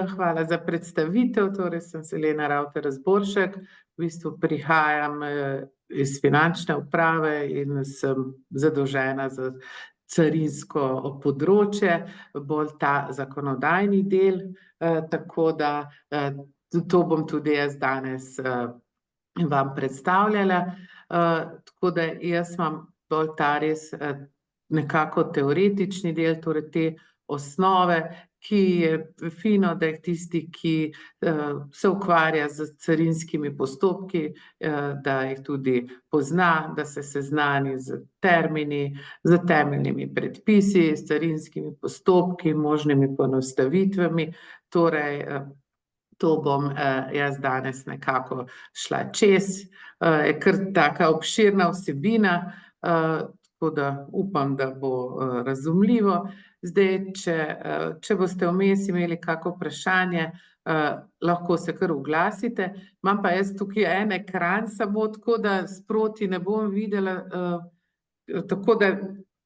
Hvala za predstavitev. Torej sem Selena Ravter Razboršek. V bistvu prihajam iz finančne uprave in sem zadolžena za carinsko področje, bolj ta zakonodajni del, tako da to bom tudi jaz danes vam predstavljala. Tako da jaz imam bolj ta res nekako teoretični del, torej te osnove, ki je fino, da jih tisti, ki se ukvarja z carinskimi postopki, da jih tudi pozna, da se seznani s termini, s temeljnimi predpisi, s carinskimi postopki, možnimi poenostavitvami. Torej, to bom jaz danes nekako šla čez. Je kar taka obširna vsebina, tako da upam, da bo razumljivo. Zdaj, če boste vmes imeli kako vprašanje, lahko se kar oglasite. Imam pa jaz tukaj en ekran samo, tako da sproti ne bom videla, tako da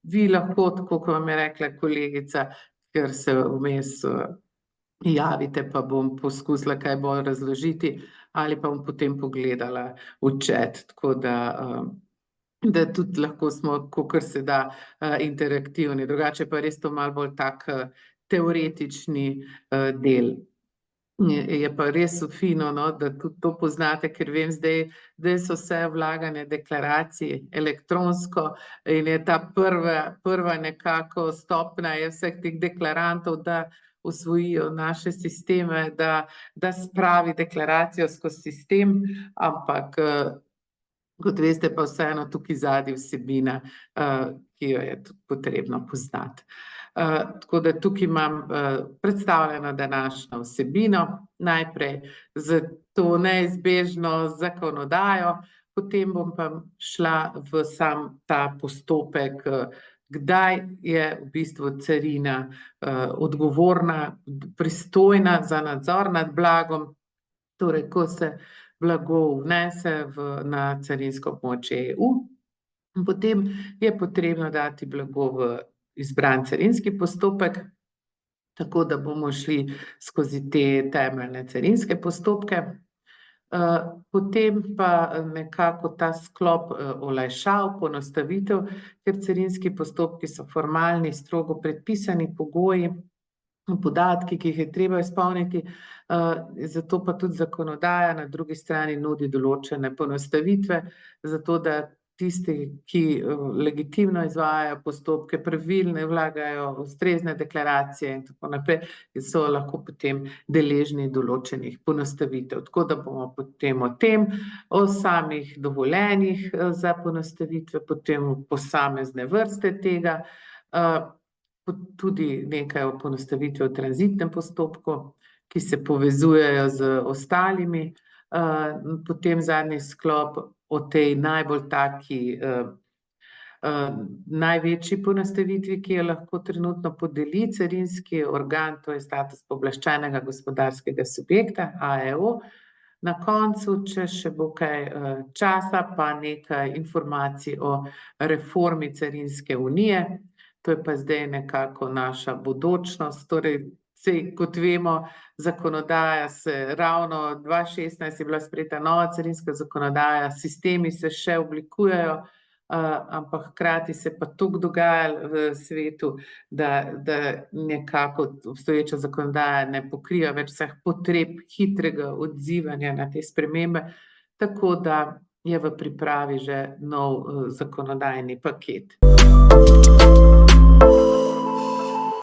vi lahko, tako kot vam je rekla kolegica, ker se vmes javite, pa bom poskusila kaj bolj razložiti, ali pa bom potem pogledala v chat, tako da tudi lahko smo, kakor se da, interaktivni, drugače pa res to malo bolj tak teoretični del. Je pa res fino, no, da tudi to poznate, ker vem zdaj so vse vlagane deklaracij elektronsko in je ta prva nekako stopnja je vseh teh deklarantov, da osvojijo naše sisteme, da spravi deklaracijo skozi sistem, ampak kot veste, pa vseeno tukaj zadaj vsebina, ki jo je tudi potrebno poznati. Tako da tukaj imam predstavljeno današnjo vsebino, najprej s to neizbežno zakonodajo, potem bom pa šla v sam ta postopek, kdaj je v bistvu carina odgovorna, pristojna za nadzor nad blagom, torej ko se blago vnese na carinsko območje EU. Potem je potrebno dati blago v izbran carinski postopek, tako da bomo šli skozi te temeljne carinske postopke. Potem pa nekako ta sklop olajšav, poenostavitev, ker carinski postopki so formalni, strogo predpisani pogoji, podatki, ki jih je treba izpolniti, zato pa tudi zakonodaja na drugi strani nudi določene poenostavitve, zato da tisti, ki legitimno izvajajo postopke, pravilno vlagajo ustrezne deklaracije in tako naprej, so lahko potem deležni določenih poenostavitev. Tako da bomo potem o tem, o samih dovoljenjih za poenostavitve, potem posamezne vrste tega, tudi nekaj o poenostavitvi v tranzitnem postopku, ki se povezujejo z ostalimi, potem zadnji sklop o tej najbolj taki, največji poenostavitvi, ki jo lahko trenutno podeli carinski organ, to je status pooblaščenega gospodarskega subjekta, AEO. Na koncu, če še bo kaj časa, pa nekaj informacij o reformi carinske unije. To je pa zdaj nekako naša bodočnost, torej saj, kot vemo, zakonodaja se ravno 2016 je bila sprejeta nova carinska zakonodaja, sistemi se še oblikujejo, ampak hkrati se pa toliko dogajalo v svetu, da nekako obstoječa zakonodaja ne pokriva več vseh potreb hitrega odzivanja na te spremembe, tako da je v pripravi že nov zakonodajni paket.